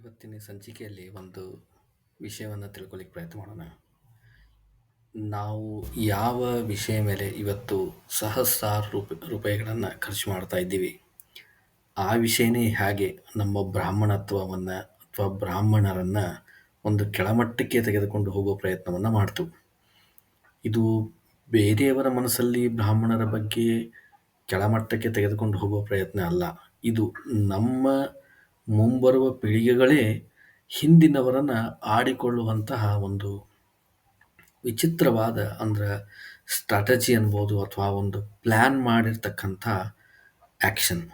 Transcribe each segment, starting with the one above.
ಇವತ್ತಿನ ಸಂಚಿಕೆಯಲ್ಲಿ ಒಂದು ವಿಷಯವನ್ನು ತಿಳ್ಕೊಳ್ಳಿಕ್ಕೆ ಪ್ರಯತ್ನ ಮಾಡೋಣ. ನಾವು ಯಾವ ವಿಷಯ ಮೇಲೆ ಇವತ್ತು ಸಹಸ್ರಾರು ರೂಪಾಯಿಗಳನ್ನು ಖರ್ಚು ಮಾಡ್ತಾ ಇದ್ದೀವಿ, ಆ ವಿಷಯನೇ ಹೇಗೆ ನಮ್ಮ ಬ್ರಾಹ್ಮಣತ್ವವನ್ನು ಅಥವಾ ಬ್ರಾಹ್ಮಣರನ್ನು ಒಂದು ಕೆಳಮಟ್ಟಕ್ಕೆ ತೆಗೆದುಕೊಂಡು ಹೋಗೋ ಪ್ರಯತ್ನವನ್ನು ಮಾಡ್ತು. ಇದು ಬೇರೆಯವರ ಮನಸ್ಸಲ್ಲಿ ಬ್ರಾಹ್ಮಣರ ಬಗ್ಗೆ ಕೆಳಮಟ್ಟಕ್ಕೆ ತೆಗೆದುಕೊಂಡು ಹೋಗೋ ಪ್ರಯತ್ನ ಅಲ್ಲ. ಇದು ನಮ್ಮ ಮುಂಬರುವ ಪೀಳಿಗೆಗಳೇ ಹಿಂದಿನವರನ್ನು ಆಡಿಕೊಳ್ಳುವಂತಹ ಒಂದು ವಿಚಿತ್ರವಾದ ಸ್ಟ್ರಾಟಜಿ ಅನ್ಬೋದು, ಅಥವಾ ಒಂದು ಪ್ಲ್ಯಾನ್ ಮಾಡಿರ್ತಕ್ಕಂಥ ಆ್ಯಕ್ಷನ್.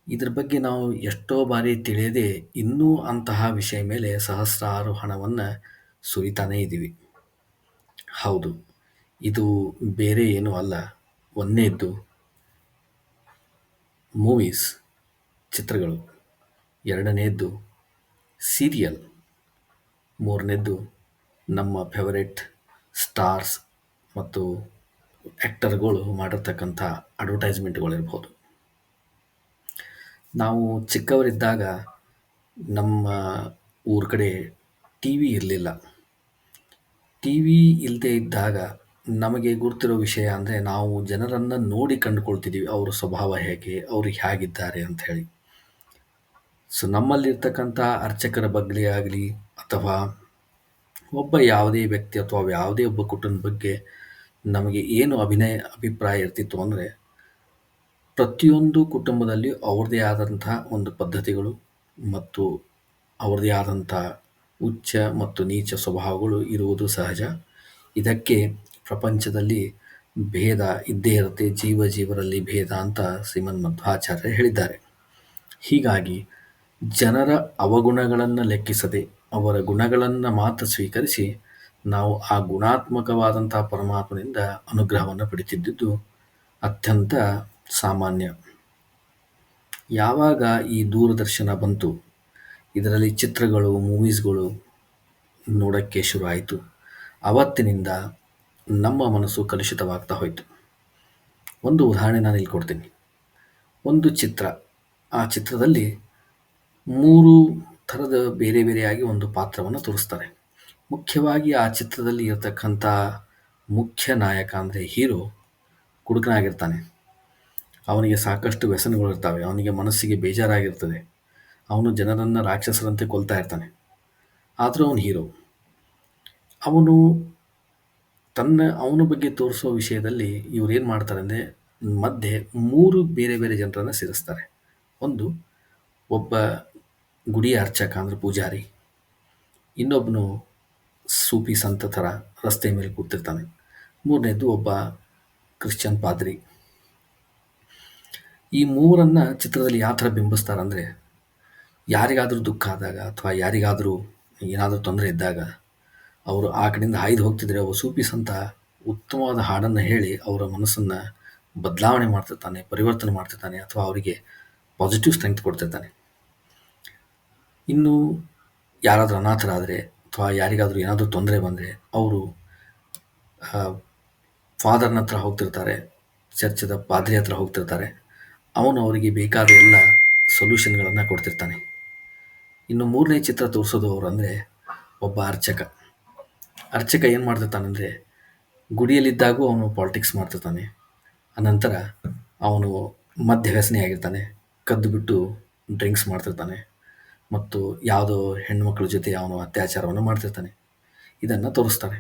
ಇದ್ರ ಬಗ್ಗೆ ನಾವು ಎಷ್ಟೋ ಬಾರಿ ತಿಳಿಯದೆ ಇನ್ನೂ ಅಂತಹ ವಿಷಯ ಮೇಲೆ ಸಹಸ್ರಾರು ಹಣವನ್ನು ಸುರಿತಾನೇ ಇದ್ದೀವಿ. ಹೌದು, ಇದು ಬೇರೆ ಏನೂ ಅಲ್ಲ. ಒಂದನೇದ್ದು ಮೂವೀಸ್, ಚಿತ್ರಗಳು. ಎರಡನೇದ್ದು ಸೀರಿಯಲ್. ಮೂರನೇದ್ದು ನಮ್ಮ ಫೇವರೆಟ್ ಸ್ಟಾರ್ಸ್ ಮತ್ತು ಆ್ಯಕ್ಟರ್ಗಳು ಮಾಡಿರ್ತಕ್ಕಂಥ ಅಡ್ವರ್ಟೈಸ್ಮೆಂಟ್ಗಳಿರ್ಬೋದು. ನಾವು ಚಿಕ್ಕವರಿದ್ದಾಗ ನಮ್ಮ ಊರ ಕಡೆ ಟಿ ವಿ ಇರಲಿಲ್ಲ. ಟಿ ವಿ ಇಲ್ಲದೆ ಇದ್ದಾಗ ನಮಗೆ ಗುರ್ತಿರೋ ವಿಷಯ ಅಂದರೆ ನಾವು ಜನರನ್ನು ನೋಡಿ ಕಂಡುಕೊಳ್ತಿದ್ದೀವಿ, ಅವ್ರ ಸ್ವಭಾವ ಹೇಗೆ, ಅವ್ರಿಗೆ ಹೇಗಿದ್ದಾರೆ ಅಂಥೇಳಿ. ಸೊ ನಮ್ಮಲ್ಲಿರ್ತಕ್ಕಂಥ ಅರ್ಚಕರ ಬಗ್ಗೆ ಆಗಲಿ, ಅಥವಾ ಒಬ್ಬ ಯಾವುದೇ ವ್ಯಕ್ತಿ ಅಥವಾ ಯಾವುದೇ ಒಬ್ಬ ಕುಟುಂಬದ ಬಗ್ಗೆ ನಮಗೆ ಏನು ಅಭಿಪ್ರಾಯ ಇರ್ತಿತ್ತು ಅಂದರೆ, ಪ್ರತಿಯೊಂದು ಕುಟುಂಬದಲ್ಲಿ ಅವ್ರದ್ದೇ ಆದಂಥ ಒಂದು ಪದ್ಧತಿಗಳು ಮತ್ತು ಅವ್ರದ್ದೇ ಆದಂಥ ಉಚ್ಚ ಮತ್ತು ನೀಚ ಸ್ವಭಾವಗಳು ಇರುವುದು ಸಹಜ. ಇದಕ್ಕೆ ಪ್ರಪಂಚದಲ್ಲಿ ಭೇದ ಇದ್ದೇ ಇರುತ್ತೆ, ಜೀವರಲ್ಲಿ ಭೇದ ಅಂತ ಶ್ರೀಮನ್ಮಧ್ವಾಚಾರ್ಯ ಹೇಳಿದ್ದಾರೆ. ಹೀಗಾಗಿ ಜನರ ಅವಗುಣಗಳನ್ನು ಲೆಕ್ಕಿಸದೆ ಅವರ ಗುಣಗಳನ್ನು ಮಾತ್ರ ಸ್ವೀಕರಿಸಿ ನಾವು ಆ ಗುಣಾತ್ಮಕವಾದಂಥ ಪರಮಾತ್ಮನಿಂದ ಅನುಗ್ರಹವನ್ನು ಪಡಿತಿದ್ದುದು ಅತ್ಯಂತ ಸಾಮಾನ್ಯ. ಯಾವಾಗ ಈ ದೂರದರ್ಶನ ಬಂತು, ಇದರಲ್ಲಿ ಚಿತ್ರಗಳು, ಮೂವೀಸ್ಗಳು ನೋಡೋಕ್ಕೆ ಶುರು ಆಯಿತು, ಆವತ್ತಿನಿಂದ ನಮ್ಮ ಮನಸ್ಸು ಕಲುಷಿತವಾಗ್ತಾ ಹೋಯಿತು. ಒಂದು ಉದಾಹರಣೆ ನಾನು ಇಲ್ಲಿ ಕೊಡ್ತೀನಿ. ಒಂದು ಚಿತ್ರ, ಆ ಚಿತ್ರದಲ್ಲಿ 3 ಥರದ ಬೇರೆ ಬೇರೆಯಾಗಿ ಒಂದು ಪಾತ್ರವನ್ನು ತೋರಿಸ್ತಾರೆ. ಮುಖ್ಯವಾಗಿ ಆ ಚಿತ್ರದಲ್ಲಿ ಇರತಕ್ಕಂಥ ಮುಖ್ಯ ನಾಯಕ ಅಂದರೆ ಹೀರೋ ಕುಡುಕನಾಗಿರ್ತಾನೆ. ಅವನಿಗೆ ಸಾಕಷ್ಟು ವ್ಯಸನಗಳಿರ್ತವೆ, ಅವನಿಗೆ ಮನಸ್ಸಿಗೆ ಬೇಜಾರಾಗಿರ್ತದೆ, ಅವನು ಜನರನ್ನು ರಾಕ್ಷಸರಂತೆ ಕೊಲ್ತಾ ಇರ್ತಾನೆ. ಆದರೂ ಅವನು ಹೀರೋ. ಅವನ ಬಗ್ಗೆ ತೋರಿಸೋ ವಿಷಯದಲ್ಲಿ ಇವ್ರೇನು ಮಾಡ್ತಾರೆ ಅಂದರೆ, ಮಧ್ಯೆ 3 ಬೇರೆ ಬೇರೆ ಜನರನ್ನು ಸೇರಿಸ್ತಾರೆ. ಒಂದು, ಒಬ್ಬ ಗುಡಿಯ ಅರ್ಚಕ ಅಂದರೆ ಪೂಜಾರಿ. ಇನ್ನೊಬ್ಬನು ಸೂಫಿ ಸಂತ ಥರ ರಸ್ತೆ ಮೇಲೆ ಕೂತಿರ್ತಾನೆ. ಮೂರನೇದು ಒಬ್ಬ ಕ್ರಿಶ್ಚಿಯನ್ ಪಾದ್ರಿ. ಈ ಮೂರನ್ನು ಚಿತ್ರದಲ್ಲಿ ಯಾವ ಥರ ಬಿಂಬಿಸ್ತಾರೆ ಅಂದರೆ, ಯಾರಿಗಾದರೂ ದುಃಖ ಆದಾಗ ಅಥವಾ ಯಾರಿಗಾದರೂ ಏನಾದರೂ ತೊಂದರೆ ಇದ್ದಾಗ ಅವರು ಆ ಕಡೆಯಿಂದ ಹಾಯ್ದು ಹೋಗ್ತಿದ್ರೆ ಒಬ್ಬ ಸೂಫಿ ಸಂತ ಉತ್ತಮವಾದ ಹಾಡನ್ನು ಹೇಳಿ ಅವರ ಮನಸ್ಸನ್ನು ಬದಲಾವಣೆ ಮಾಡ್ತಿರ್ತಾನೆ, ಪರಿವರ್ತನೆ ಮಾಡ್ತಿರ್ತಾನೆ, ಅಥವಾ ಅವರಿಗೆ ಪಾಸಿಟಿವ್ ಸ್ಟ್ರೆಂಗ್ತ್ ಕೊಡ್ತಿರ್ತಾನೆ. ಇನ್ನು ಯಾರಾದರೂ ಅನಾಥರಾದರೆ ಅಥವಾ ಯಾರಿಗಾದರೂ ಏನಾದರೂ ತೊಂದರೆ ಬಂದರೆ ಅವರು ಫಾದರ್ನ ಹತ್ರ ಹೋಗ್ತಿರ್ತಾರೆ, ಚರ್ಚದ ಪಾದ್ರಿ ಹತ್ರ ಹೋಗ್ತಿರ್ತಾರೆ. ಅವನು ಅವರಿಗೆ ಬೇಕಾದ ಎಲ್ಲ ಸೊಲ್ಯೂಷನ್ಗಳನ್ನು ಕೊಡ್ತಿರ್ತಾನೆ. ಇನ್ನು ಮೂರನೇ ಚಿತ್ರ ತೋರಿಸೋದು ಅವರು ಅಂದರೆ ಒಬ್ಬ ಅರ್ಚಕ ಏನು ಮಾಡ್ತಿರ್ತಾನಂದರೆ, ಗುಡಿಯಲ್ಲಿದ್ದಾಗೂ ಅವನು ಪಾಲಿಟಿಕ್ಸ್ ಮಾಡ್ತಿರ್ತಾನೆ. ಅನಂತರ ಅವನು ಮದ್ಯ ವ್ಯಸನಿ ಆಗಿರ್ತಾನೆ, ಕದ್ದು ಬಿಟ್ಟು ಡ್ರಿಂಕ್ಸ್ ಮಾಡ್ತಿರ್ತಾನೆ, ಮತ್ತು ಯಾವುದೋ ಹೆಣ್ಮಕ್ಳ ಜೊತೆ ಅವನು ಅತ್ಯಾಚಾರವನ್ನು ಮಾಡ್ತಿರ್ತಾನೆ. ಇದನ್ನು ತೋರಿಸ್ತಾರೆ.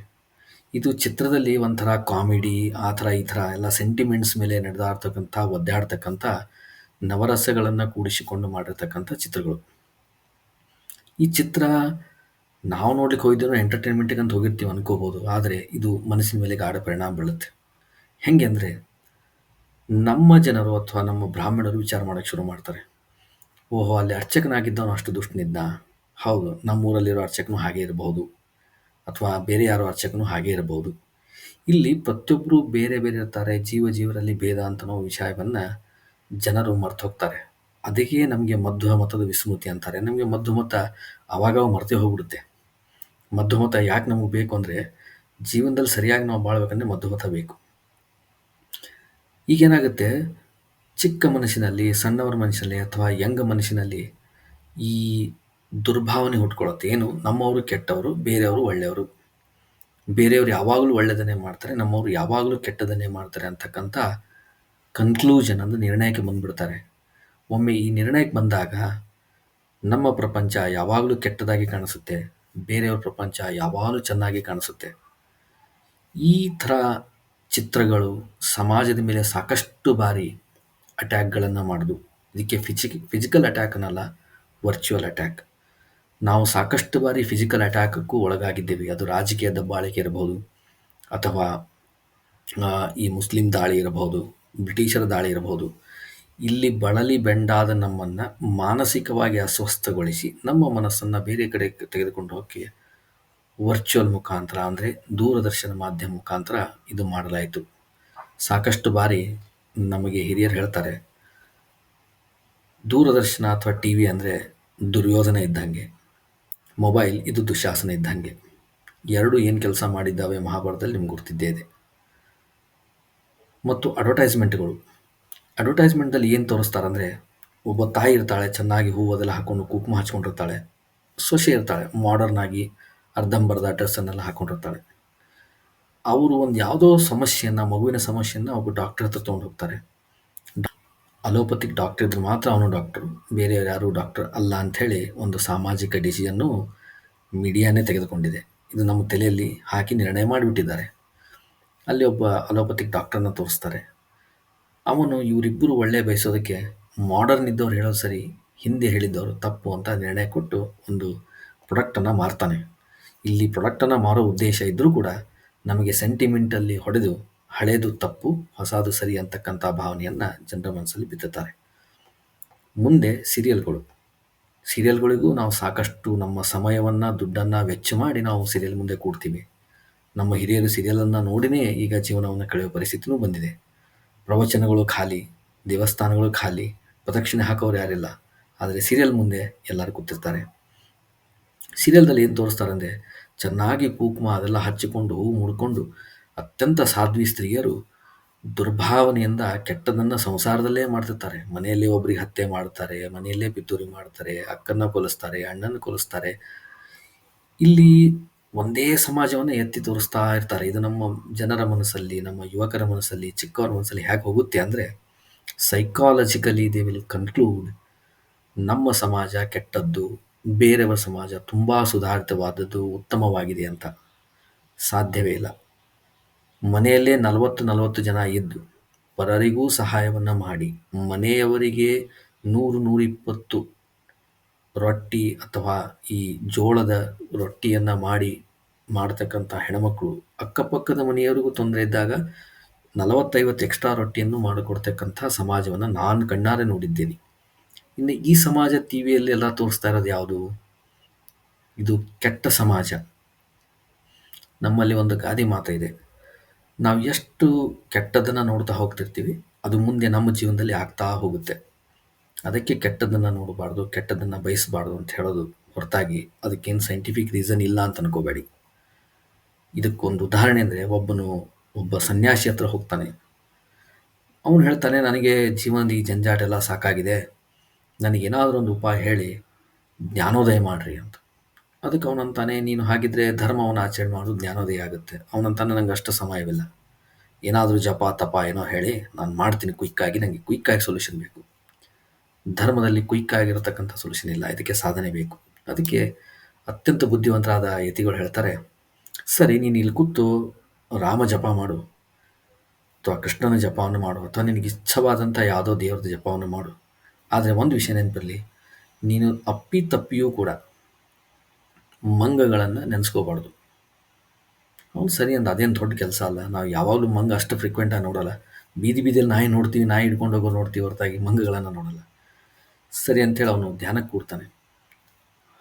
ಇದು ಚಿತ್ರದಲ್ಲಿ ಒಂಥರ ಕಾಮಿಡಿ, ಆ ಥರ ಈ ಥರ ಎಲ್ಲ ಸೆಂಟಿಮೆಂಟ್ಸ್ ಮೇಲೆ ನಡೆದಾಡ್ತಕ್ಕಂಥ, ಒದ್ದಾಡ್ತಕ್ಕಂಥ ನವರಸಗಳನ್ನು ಕೂಡಿಸಿಕೊಂಡು ಮಾಡಿರ್ತಕ್ಕಂಥ ಚಿತ್ರಗಳು. ಈ ಚಿತ್ರ ನಾವು ನೋಡ್ಲಿಕ್ಕೆ ಹೋಗಿದ್ದೇನೋ ಎಂಟರ್ಟೈನ್ಮೆಂಟಿಗೆ ಅಂತ ಹೋಗಿರ್ತೀವಿ ಅನ್ಕೋಬೋದು, ಆದರೆ ಇದು ಮನಸ್ಸಿನ ಮೇಲೆ ಗಾಢ ಪರಿಣಾಮ ಬೀಳುತ್ತೆ. ಹೆಂಗೆ ಅಂದರೆ, ನಮ್ಮ ಜನರು ಅಥವಾ ನಮ್ಮ ಬ್ರಾಹ್ಮಣರು ವಿಚಾರ ಮಾಡೋಕ್ಕೆ ಶುರು ಮಾಡ್ತಾರೆ. ಓಹೋ, ಅಲ್ಲಿ ಅರ್ಚಕನಾಗಿದ್ದವನು ಅಷ್ಟು ದುಷ್ಟನಿದ್ದ. ಹೌದು, ನಮ್ಮೂರಲ್ಲಿರೋ ಅರ್ಚಕನು ಹಾಗೆ ಇರಬಹುದು, ಅಥವಾ ಬೇರೆ ಯಾರೋ ಅರ್ಚಕನು ಹಾಗೆ ಇರಬಹುದು. ಇಲ್ಲಿ ಪ್ರತಿಯೊಬ್ಬರು ಬೇರೆ ಬೇರೆ ಇರ್ತಾರೆ. ಜೀವರಲ್ಲಿ ಭೇದ ಅಂತನೋ ವಿಷಯವನ್ನು ಜನರು ಮರ್ತು ಹೋಗ್ತಾರೆ. ಅದಕ್ಕೆ ನಮಗೆ ಮಧ್ವ ಮತದ ವಿಸ್ಮೃತಿ ಅಂತಾರೆ. ನಮಗೆ ಮಧ್ವ ಮತ ಆವಾಗ ಮರ್ತೇ ಹೋಗ್ಬಿಡುತ್ತೆ. ಮಧ್ವ ಮತ ಯಾಕೆ ನಮಗೆ ಬೇಕು ಅಂದರೆ, ಜೀವನದಲ್ಲಿ ಸರಿಯಾಗಿ ನಾವು ಬಾಳ್ಬೇಕಂದ್ರೆ ಮಧ್ವ ಮತ ಬೇಕು. ಈಗೇನಾಗುತ್ತೆ, ಚಿಕ್ಕ ಮನಸ್ಸಿನಲ್ಲಿ, ಸಣ್ಣವರ ಮನಸ್ಸಿನಲ್ಲಿ ಅಥವಾ ಯಂಗ್ ಮನಸ್ಸಿನಲ್ಲಿ ಈ ದುರ್ಭಾವನೆ ಹುಟ್ಕೊಳ್ಳುತ್ತೆ. ಏನು, ನಮ್ಮವರು ಕೆಟ್ಟವರು, ಬೇರೆಯವರು ಒಳ್ಳೆಯವರು, ಬೇರೆಯವರು ಯಾವಾಗಲೂ ಒಳ್ಳೆಯದನ್ನೇ ಮಾಡ್ತಾರೆ, ನಮ್ಮವರು ಯಾವಾಗಲೂ ಕೆಟ್ಟದನ್ನೇ ಮಾಡ್ತಾರೆ ಅಂತಕ್ಕಂಥ ಕನ್ಕ್ಲೂಷನ್ ಅಂದರೆ ನಿರ್ಣಯಕ್ಕೆ ಬಂದುಬಿಡ್ತಾರೆ. ಒಮ್ಮೆ ಈ ನಿರ್ಣಯಕ್ಕೆ ಬಂದಾಗ ನಮ್ಮ ಪ್ರಪಂಚ ಯಾವಾಗಲೂ ಕೆಟ್ಟದಾಗಿ ಕಾಣಿಸುತ್ತೆ, ಬೇರೆಯವ್ರ ಪ್ರಪಂಚ ಯಾವಾಗಲೂ ಚೆನ್ನಾಗಿ ಕಾಣಿಸುತ್ತೆ. ಈ ಥರ ಚಿತ್ರಗಳು ಸಮಾಜದ ಮೇಲೆ ಸಾಕಷ್ಟು ಬಾರಿ ಅಟ್ಯಾಕ್ಗಳನ್ನು ಮಾಡೋದು. ಇದಕ್ಕೆ ಫಿಸಿಕಲ್ ಅಟ್ಯಾಕ್ ಅನ್ನಲ್ಲ, ವರ್ಚುವಲ್ ಅಟ್ಯಾಕ್. ನಾವು ಸಾಕಷ್ಟು ಬಾರಿ ಫಿಸಿಕಲ್ ಅಟ್ಯಾಕಕ್ಕೂ ಒಳಗಾಗಿದ್ದೇವೆ. ಅದು ರಾಜಕೀಯ ದಬ್ಬಾಳಿಕೆ ಇರಬಹುದು, ಅಥವಾ ಈ ಮುಸ್ಲಿಂ ದಾಳಿ ಇರಬಹುದು, ಬ್ರಿಟಿಷರ ದಾಳಿ ಇರಬಹುದು. ಇಲ್ಲಿ ಬಳಲಿ ಬೆಂಡಾದ ನಮ್ಮನ್ನು ಮಾನಸಿಕವಾಗಿ ಅಸ್ವಸ್ಥಗೊಳಿಸಿ ನಮ್ಮ ಮನಸ್ಸನ್ನು ಬೇರೆ ಕಡೆ ತೆಗೆದುಕೊಂಡು ಹೋಗಿ ವರ್ಚುವಲ್ ಮುಖಾಂತರ, ಅಂದರೆ ದೂರದರ್ಶನ ಮಾಧ್ಯಮ ಮುಖಾಂತರ ಇದು ಮಾಡಲಾಯಿತು. ಸಾಕಷ್ಟು ಬಾರಿ ನಮಗೆ ಹಿರಿಯರು ಹೇಳ್ತಾರೆ, ದೂರದರ್ಶನ ಅಥವಾ ಟಿ ವಿ ಅಂದರೆ ದುರ್ಯೋಧನ ಇದ್ದಂಗೆ, ಮೊಬೈಲ್ ಇದು ದುಶಾಸನ ಇದ್ದಂಗೆ. ಎರಡು ಏನು ಕೆಲಸ ಮಾಡಿದ್ದಾವೆ ಮಹಾಭಾರತದಲ್ಲಿ ನಿಮ್ಗೆ ಗೊತ್ತಿದ್ದೇ ಇದೆ. ಮತ್ತು ಅಡ್ವರ್ಟೈಸ್ಮೆಂಟಲ್ಲಿ ಏನು ತೋರಿಸ್ತಾರಂದರೆ, ಒಬ್ಬ ತಾಯಿ ಇರ್ತಾಳೆ, ಚೆನ್ನಾಗಿ ಹೂವದೆಲ್ಲ ಹಾಕ್ಕೊಂಡು ಕುಂಕುಮ ಹಚ್ಕೊಂಡಿರ್ತಾಳೆ. ಸೊಸೆ ಇರ್ತಾಳೆ, ಮಾಡರ್ನ್ ಆಗಿ ಅರ್ಧಂಬರ್ಧ ಡ್ರೆಸ್ಸನ್ನೆಲ್ಲ ಹಾಕ್ಕೊಂಡಿರ್ತಾಳೆ. ಅವರು ಒಂದು ಯಾವುದೋ ಸಮಸ್ಯೆಯನ್ನು, ಮಗುವಿನ ಸಮಸ್ಯೆಯನ್ನು ಒಬ್ಬ ಡಾಕ್ಟರ್ ಹತ್ರ ತೊಗೊಂಡು ಹೋಗ್ತಾರೆ. ಅಲೋಪತಿಕ್ ಡಾಕ್ಟರ್ ಇದ್ರೆ ಮಾತ್ರ ಅವನು ಡಾಕ್ಟರು, ಬೇರೆಯವ್ರು ಯಾರೂ ಡಾಕ್ಟರ್ ಅಲ್ಲ ಅಂಥೇಳಿ ಒಂದು ಸಾಮಾಜಿಕ ಡಿಸಿಷನ್ನು ಮೀಡಿಯಾನೇ ತೆಗೆದುಕೊಂಡಿದೆ. ಇದು ನಮ್ಮ ತಲೆಯಲ್ಲಿ ಹಾಕಿ ನಿರ್ಣಯ ಮಾಡಿಬಿಟ್ಟಿದ್ದಾರೆ. ಅಲ್ಲಿ ಒಬ್ಬ ಅಲೋಪತಿಕ್ ಡಾಕ್ಟರ್ನ ತೋರಿಸ್ತಾರೆ. ಅವನು ಇವರಿಬ್ಬರು ಒಳ್ಳೆ ಬಯಸೋದಕ್ಕೆ ಮಾಡರ್ನ್ ಇದ್ದವ್ರು ಹೇಳೋದು ಸರಿ, ಹಿಂದೆ ಹೇಳಿದ್ದವರು ತಪ್ಪು ಅಂತ ನಿರ್ಣಯ ಕೊಟ್ಟು ಒಂದು ಪ್ರಾಡಕ್ಟನ್ನು ಮಾರ್ತಾನೆ. ಇಲ್ಲಿ ಪ್ರಾಡಕ್ಟನ್ನು ಮಾರೋ ಉದ್ದೇಶ ಇದ್ದರೂ ಕೂಡ ನಮಗೆ ಸೆಂಟಿಮೆಂಟಲ್ಲಿ ಹೊಡೆದು ಹಳೇದು ತಪ್ಪು, ಹೊಸದು ಸರಿ ಅಂತಕ್ಕಂಥ ಭಾವನೆಯನ್ನು ಜನರ ಮನಸ್ಸಲ್ಲಿ ಬಿತ್ತುತ್ತಾರೆ. ಮುಂದೆ ಸೀರಿಯಲ್ಗಳಿಗೂ ನಾವು ಸಾಕಷ್ಟು ನಮ್ಮ ಸಮಯವನ್ನು, ದುಡ್ಡನ್ನು ವೆಚ್ಚ ಮಾಡಿ ನಾವು ಸೀರಿಯಲ್ ಮುಂದೆ ಕೂಡ್ತೀವಿ. ನಮ್ಮ ಹಿರಿಯರು ಸೀರಿಯಲನ್ನು ನೋಡಿನೇ ಈಗ ಜೀವನವನ್ನು ಕಳೆಯುವ ಪರಿಸ್ಥಿತಿಯೂ ಬಂದಿದೆ. ಪ್ರವಚನಗಳು ಖಾಲಿ, ದೇವಸ್ಥಾನಗಳು ಖಾಲಿ, ಪ್ರದಕ್ಷಿಣೆ ಹಾಕೋರು ಯಾರಿಲ್ಲ. ಆದರೆ ಸೀರಿಯಲ್ ಮುಂದೆ ಎಲ್ಲರೂ ಕೂತಿರ್ತಾರೆ. ಸೀರಿಯಲ್ದಲ್ಲಿ ಏನು ತೋರಿಸ್ತಾರಂದರೆ, ಚೆನ್ನಾಗಿ ಕುಂಕುಮ ಅದೆಲ್ಲ ಹಚ್ಚಿಕೊಂಡು, ಹೂ ಮುಡ್ಕೊಂಡು ಅತ್ಯಂತ ಸಾಧ್ವಿ ಸ್ತ್ರೀಯರು ದುರ್ಭಾವನೆಯಿಂದ ಕೆಟ್ಟದನ್ನು ಸಂಸಾರದಲ್ಲೇ ಮಾಡ್ತಿರ್ತಾರೆ. ಮನೆಯಲ್ಲೇ ಒಬ್ರಿಗೆ ಹತ್ಯೆ ಮಾಡ್ತಾರೆ, ಮನೆಯಲ್ಲೇ ಪಿತೂರಿ ಮಾಡ್ತಾರೆ, ಅಕ್ಕನ್ನ ಕೊಲಿಸ್ತಾರೆ, ಅಣ್ಣನ ಕೊಲಿಸ್ತಾರೆ. ಇಲ್ಲಿ ಒಂದೇ ಸಮಾಜವನ್ನು ಎತ್ತಿ ತೋರಿಸ್ತಾ ಇರ್ತಾರೆ. ಇದು ನಮ್ಮ ಜನರ ಮನಸ್ಸಲ್ಲಿ, ನಮ್ಮ ಯುವಕರ ಮನಸ್ಸಲ್ಲಿ, ಚಿಕ್ಕವರ ಮನಸ್ಸಲ್ಲಿ ಹೇಗೆ ಹೋಗುತ್ತೆ ಅಂದರೆ, ಸೈಕಾಲಜಿಕಲಿ ದೇ ವಿಲ್ ಕನ್ಕ್ಲೂಡ್ ನಮ್ಮ ಸಮಾಜ ಕೆಟ್ಟದ್ದು, ಬೇರೆಯವರ ಸಮಾಜ ತುಂಬ ಸುಧಾರಿತವಾದದ್ದು, ಉತ್ತಮವಾಗಿದೆ ಅಂತ. ಸಾಧ್ಯವೇ ಇಲ್ಲ. ಮನೆಯಲ್ಲೇ 40 ಜನ ಇದ್ದು ಪರರಿಗೂ ಸಹಾಯವನ್ನು ಮಾಡಿ, ಮನೆಯವರಿಗೆ 100-120 ರೊಟ್ಟಿ ಅಥವಾ ಈ ಜೋಳದ ರೊಟ್ಟಿಯನ್ನು ಮಾಡ್ತಕ್ಕಂಥ ಹೆಣ್ಮಕ್ಳು ಅಕ್ಕಪಕ್ಕದ ಮನೆಯವರಿಗೂ ತೊಂದರೆ ಇದ್ದಾಗ 40-50 ಎಕ್ಸ್ಟ್ರಾ ರೊಟ್ಟಿಯನ್ನು ಮಾಡಿಕೊಡ್ತಕ್ಕಂಥ ಸಮಾಜವನ್ನು ನಾನು ಕಣ್ಣಾರೆ ನೋಡಿದ್ದೇನೆ. ಇನ್ನು ಈ ಸಮಾಜ ಟಿ ವಿಯಲ್ಲಿ ಎಲ್ಲ ತೋರಿಸ್ತಾ ಇರೋದು ಯಾವುದು? ಇದು ಕೆಟ್ಟ ಸಮಾಜ. ನಮ್ಮಲ್ಲಿ ಒಂದು ಗಾದೆ ಮಾತು ಇದೆ, ನಾವು ಎಷ್ಟು ಕೆಟ್ಟದನ್ನು ನೋಡ್ತಾ ಹೋಗ್ತಿರ್ತೀವಿ, ಅದು ಮುಂದೆ ನಮ್ಮ ಜೀವನದಲ್ಲಿ ಆಗ್ತಾ ಹೋಗುತ್ತೆ. ಅದಕ್ಕೆ ಕೆಟ್ಟದನ್ನು ನೋಡಬಾರ್ದು, ಕೆಟ್ಟದನ್ನು ಬಯಸಬಾರ್ದು ಅಂತ ಹೇಳೋದು ಹೊರತಾಗಿ ಅದಕ್ಕೇನು ಸೈಂಟಿಫಿಕ್ ರೀಸನ್ ಇಲ್ಲ ಅಂತ ಅನ್ಕೋಬೇಡಿ. ಇದಕ್ಕೊಂದು ಉದಾಹರಣೆ ಅಂದರೆ, ಒಬ್ಬ ಸನ್ಯಾಸಿ ಹತ್ರ ಹೋಗ್ತಾನೆ. ಅವನು ಹೇಳ್ತಾನೆ, ನನಗೆ ಜೀವನದ ಈ ಜಂಜಾಟ ಎಲ್ಲ ಸಾಕಾಗಿದೆ, ನನಗೇನಾದರೂ ಒಂದು ಉಪಾಯ ಹೇಳಿ ಜ್ಞಾನೋದಯ ಮಾಡ್ರಿ ಅಂತ. ಅದಕ್ಕೆ ಅವನಂತಾನೆ, ನೀನು ಹಾಗಿದ್ರೆ ಧರ್ಮವನ್ನು ಆಚರಣೆ ಮಾಡೋದು ಜ್ಞಾನೋದಯ ಆಗುತ್ತೆ. ಅವನಂತಾನೆ, ನಂಗೆ ಅಷ್ಟು ಸಮಯವಿಲ್ಲ, ಏನಾದರೂ ಜಪ ತಪ ಏನೋ ಹೇಳಿ ನಾನು ಮಾಡ್ತೀನಿ ಕ್ವಿಕ್ಕಾಗಿ, ನನಗೆ ಕ್ವಿಕ್ಕಾಗಿ ಸೊಲ್ಯೂಷನ್ ಬೇಕು. ಧರ್ಮದಲ್ಲಿ ಕ್ವಿಕ್ಕಾಗಿರತಕ್ಕಂಥ ಸೊಲ್ಯೂಷನ್ ಇಲ್ಲ, ಇದಕ್ಕೆ ಸಾಧನೆ ಬೇಕು. ಅದಕ್ಕೆ ಅತ್ಯಂತ ಬುದ್ಧಿವಂತರಾದ ಯತಿಗಳು ಹೇಳ್ತಾರೆ, ಸರಿ ನೀನು ಇಲ್ಲಿ ಕೂತು ರಾಮ ಜಪ ಮಾಡು, ಅಥವಾ ಕೃಷ್ಣನ ಜಪವನ್ನು ಮಾಡು, ಅಥವಾ ನಿನಗೆ ಇಚ್ಛವಾದಂಥ ಯಾವುದೋ ದೇವರದ ಜಪವನ್ನು ಮಾಡು. ಆದರೆ ಒಂದು ವಿಷಯ ನೆನಪಿರಲಿ, ನೀನು ಅಪ್ಪಿತಪ್ಪಿಯೂ ಕೂಡ ಮಂಗಗಳನ್ನು ನೆನೆಸ್ಕೋಬಾರ್ದು. ಅವ್ನು ಸರಿ ಅಂದ, ಅದೇನು ದೊಡ್ಡ ಕೆಲಸ ಅಲ್ಲ, ನಾವು ಯಾವಾಗಲೂ ಮಂಗ ಅಷ್ಟು ಫ್ರೀಕ್ವೆಂಟಾಗಿ ನೋಡೋಲ್ಲ. ಬೀದಿಯಲ್ಲಿ ನಾಯಿ ನೋಡ್ತೀವಿ, ನಾಯಿ ಹಿಡ್ಕೊಂಡು ಹೋಗೋ ನೋಡ್ತೀವಿ ಹೊರತಾಗಿ ಮಂಗಗಳನ್ನು ನೋಡೋಲ್ಲ. ಸರಿ ಅಂಥೇಳಿ ಅವನು ಧ್ಯಾನಕ್ಕೆ ಕೂಡ್ತಾನೆ.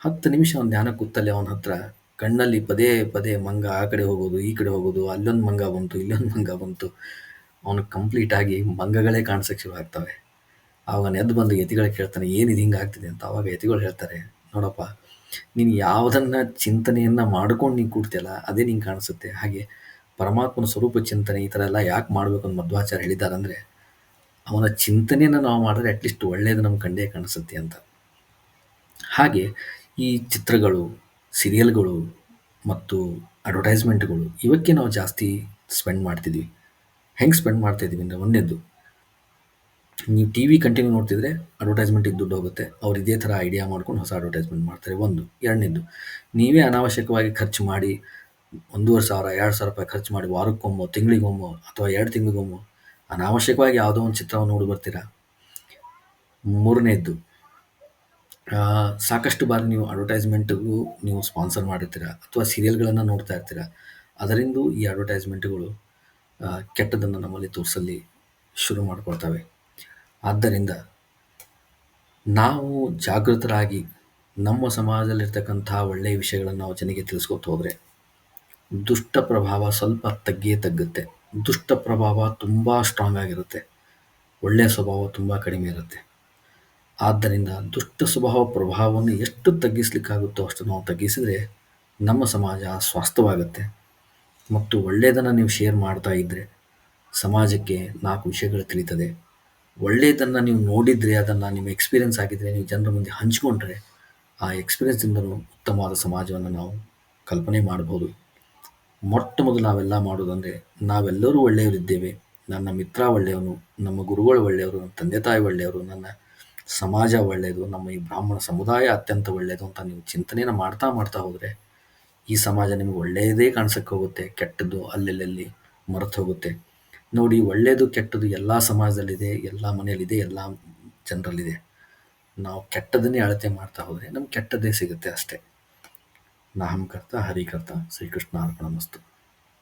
10 ನಿಮಿಷ ಅವನು ಧ್ಯಾನಕ್ಕೆ ಕೂತಲ್ಲಿ ಅವನ ಹತ್ರ ಕಣ್ಣಲ್ಲಿ ಪದೇ ಪದೇ ಮಂಗ ಆ ಕಡೆ ಹೋಗೋದು, ಈ ಕಡೆ ಹೋಗೋದು, ಅಲ್ಲೊಂದು ಮಂಗ ಬಂತು, ಇಲ್ಲೊಂದು ಮಂಗ ಬಂತು. ಅವನು ಕಂಪ್ಲೀಟಾಗಿ ಮಂಗಗಳೇ ಕಾಣಿಸೋಕ್ಕೆ ಶುರು ಆಗ್ತವೆ. ಆವಾಗ ಎದ್ದು ಬಂದು ಯತಿಗಳಿಗೆ ಕೇಳ್ತಾನೆ, ಏನಿದು ಹಿಂಗೆ ಆಗ್ತಿದೆ ಅಂತ. ಆವಾಗ ಯತಿಗಳು ಹೇಳ್ತಾರೆ, ನೋಡಪ್ಪ, ನೀನು ಯಾವುದನ್ನು ಚಿಂತನೆಯನ್ನು ಮಾಡ್ಕೊಂಡು ನೀನು ಕೂಡ್ತಿಯಲ್ಲ, ಅದೇ ನಿಂಗೆ ಕಾಣಿಸುತ್ತೆ. ಹಾಗೆ ಪರಮಾತ್ಮನ ಸ್ವರೂಪ ಚಿಂತನೆ ಈ ಥರ ಎಲ್ಲ ಯಾಕೆ ಮಾಡಬೇಕು ಅಂತ ಮಧ್ವಾಚಾರ್ಯ ಹೇಳಿದ್ದಾರೆ ಅಂದರೆ, ಅವನ ಚಿಂತನೆಯನ್ನು ನಾವು ಮಾಡಿದ್ರೆ ಅಟ್ಲೀಸ್ಟ್ ಒಳ್ಳೆಯದು ನಮ್ಮ ಕಂಡೇ ಕಾಣಿಸುತ್ತೆ ಅಂತ. ಹಾಗೆ ಈ ಚಿತ್ರಗಳು, ಸೀರಿಯಲ್‌ಗಳು ಮತ್ತು ಅಡ್ವರ್ಟೈಸ್‌ಮೆಂಟ್‌ಗಳು ಇವಕ್ಕೆ ನಾವು ಜಾಸ್ತಿ ಸ್ಪೆಂಡ್ ಮಾಡ್ತಿದ್ವಿ. ಹೆಂಗೆ ಸ್ಪೆಂಡ್ ಮಾಡ್ತಾ ಇದೀವಿ ಅಂದರೆ ಒಂದನೇದ್ದು ನೀವು ಟಿವಿ ಕಂಟಿನ್ಯೂ ನೋಡ್ತಿದ್ರೆ ಅಡ್ವರ್ಟೈಸ್‌ಮೆಂಟಿಗೆ ದುಡ್ಡು ಹೋಗುತ್ತೆ. ಅವ್ರು ಇದೇ ಥರ ಐಡಿಯಾ ಮಾಡ್ಕೊಂಡು ಹೊಸ ಅಡ್ವರ್ಟೈಸ್‌ಮೆಂಟ್ ಮಾಡ್ತಾರೆ ಒಂದು. ಎರಡನೇದ್ದು ನೀವೇ ಅನಾವಶ್ಯಕವಾಗಿ ಖರ್ಚು ಮಾಡಿ $1,500 $2,000 ಖರ್ಚು ಮಾಡಿ ವಾರಕ್ಕೊಮ್ಮೋ, ತಿಂಗಳಿಗೊಮ್ಮೋ ಅಥವಾ 2 ತಿಂಗಳಿಗೊಮ್ಮೋ ಅನಾವಶ್ಯಕವಾಗಿ ಯಾವುದೋ ಒಂದು ಚಿತ್ರವನ್ನು ನೋಡಿ ಬರ್ತೀರಾ. ಮೂರನೇದ್ದು ಸಾಕಷ್ಟು ಬಾರಿ ನೀವು ಅಡ್ವರ್ಟೈಸ್‌ಮೆಂಟ್‌ಗೂ ನೀವು ಸ್ಪಾನ್ಸರ್ ಮಾಡಿರ್ತೀರ ಅಥವಾ ಸೀರಿಯಲ್‌ಗಳನ್ನು ನೋಡ್ತಾ ಇರ್ತೀರ. ಅದರಿಂದೂ ಈ ಅಡ್ವರ್ಟೈಸ್‌ಮೆಂಟ್‌ಗಳು ಕೆಟ್ಟದನ್ನು ನಮ್ಮಲ್ಲಿ ತೋರಿಸಲ್ಲಿ ಶುರು ಮಾಡಿಕೊಳ್ತವೆ. ಆದ್ದರಿಂದ ನಾವು ಜಾಗೃತರಾಗಿ ನಮ್ಮ ಸಮಾಜದಲ್ಲಿರ್ತಕ್ಕಂಥ ಒಳ್ಳೆಯ ವಿಷಯಗಳನ್ನು ನಾವು ಜನರಿಗೆ ತಿಳಿಸ್ಕೊತ ಹೋದರೆ ದುಷ್ಟ ಪ್ರಭಾವ ಸ್ವಲ್ಪ ತಗ್ಗಿಯೇ ತಗ್ಗುತ್ತೆ. ದುಷ್ಟ ಪ್ರಭಾವ ತುಂಬ ಸ್ಟ್ರಾಂಗ್ ಆಗಿರುತ್ತೆ. ಒಳ್ಳೆಯ ಸ್ವಭಾವ ತುಂಬ ಕಡಿಮೆ ಇರುತ್ತೆ. ಆದ್ದರಿಂದ ದುಷ್ಟ ಸ್ವಭಾವ ಪ್ರಭಾವವನ್ನು ಎಷ್ಟು ತಗ್ಗಿಸ್ಲಿಕ್ಕಾಗುತ್ತೋ ಅಷ್ಟು ನಾವು ತಗ್ಗಿಸಿದರೆ ನಮ್ಮ ಸಮಾಜ ಸ್ವಾಸ್ಥ್ಯವಾಗುತ್ತೆ. ಮತ್ತು ಒಳ್ಳೆಯದನ್ನು ನೀವು ಶೇರ್ ಮಾಡ್ತಾ ಇದ್ದರೆ ಸಮಾಜಕ್ಕೆ 4 ವಿಷಯಗಳು ತಿಳಿತದೆ. ಒಳ್ಳೆಯದನ್ನು ನೀವು ನೋಡಿದರೆ, ಅದನ್ನು ನಿಮ್ಮ ಎಕ್ಸ್ಪೀರಿಯನ್ಸ್ ಆಗಿದ್ದರೆ ನೀವು ಜನರ ಮುಂದೆ ಹಂಚಿಕೊಂಡ್ರೆ ಆ ಎಕ್ಸ್ಪೀರಿಯನ್ಸಿಂದಲೂ ಉತ್ತಮವಾದ ಸಮಾಜವನ್ನು ನಾವು ಕಲ್ಪನೆ ಮಾಡ್ಬೋದು. ಮೊಟ್ಟ ಮೊದಲು ನಾವೆಲ್ಲ ಮಾಡೋದಂದರೆ ನಾವೆಲ್ಲರೂ ಒಳ್ಳೆಯವರಿದ್ದೇವೆ. ನನ್ನ ಮಿತ್ರ ಒಳ್ಳೆಯವನು, ನಮ್ಮ ಗುರುಗಳು ಒಳ್ಳೆಯವರು, ನನ್ನ ತಂದೆ ತಾಯಿ ಒಳ್ಳೆಯವರು, ನನ್ನ ಸಮಾಜ ಒಳ್ಳೆಯದು, ನಮ್ಮ ಈ ಬ್ರಾಹ್ಮಣ ಸಮುದಾಯ ಅತ್ಯಂತ ಒಳ್ಳೆಯದು ಅಂತ ನೀವು ಚಿಂತನೆಯನ್ನು ಮಾಡ್ತಾ ಮಾಡ್ತಾ ಹೋದರೆ ಈ ಸಮಾಜ ನಿಮಗೆ ಒಳ್ಳೆಯದೇ ಕಾಣಿಸಕ್ಕೆ ಹೋಗುತ್ತೆ. ಕೆಟ್ಟದ್ದು ಅಲ್ಲೆಲ್ಲಿ ಮರೆತು ಹೋಗುತ್ತೆ. ನೋಡಿ, ಒಳ್ಳೆಯದು ಕೆಟ್ಟದ್ದು ಎಲ್ಲ ಸಮಾಜದಲ್ಲಿದೆ, ಎಲ್ಲ ಮನೆಯಲ್ಲಿದೆ, ಎಲ್ಲ ಜನರಲ್ಲಿದೆ. ನಾವು ಕೆಟ್ಟದನ್ನೇ ಅಳತೆ ಮಾಡ್ತಾ ಹೋದರೆ ನಮ್ಗೆ ಕೆಟ್ಟದ್ದೇ ಸಿಗುತ್ತೆ ಅಷ್ಟೇ. ನಾಹಂ ಕರ್ತ ಹರಿಕರ್ತ ಶ್ರೀಕೃಷ್ಣ ಅರ್ಪಣಮಸ್ತು.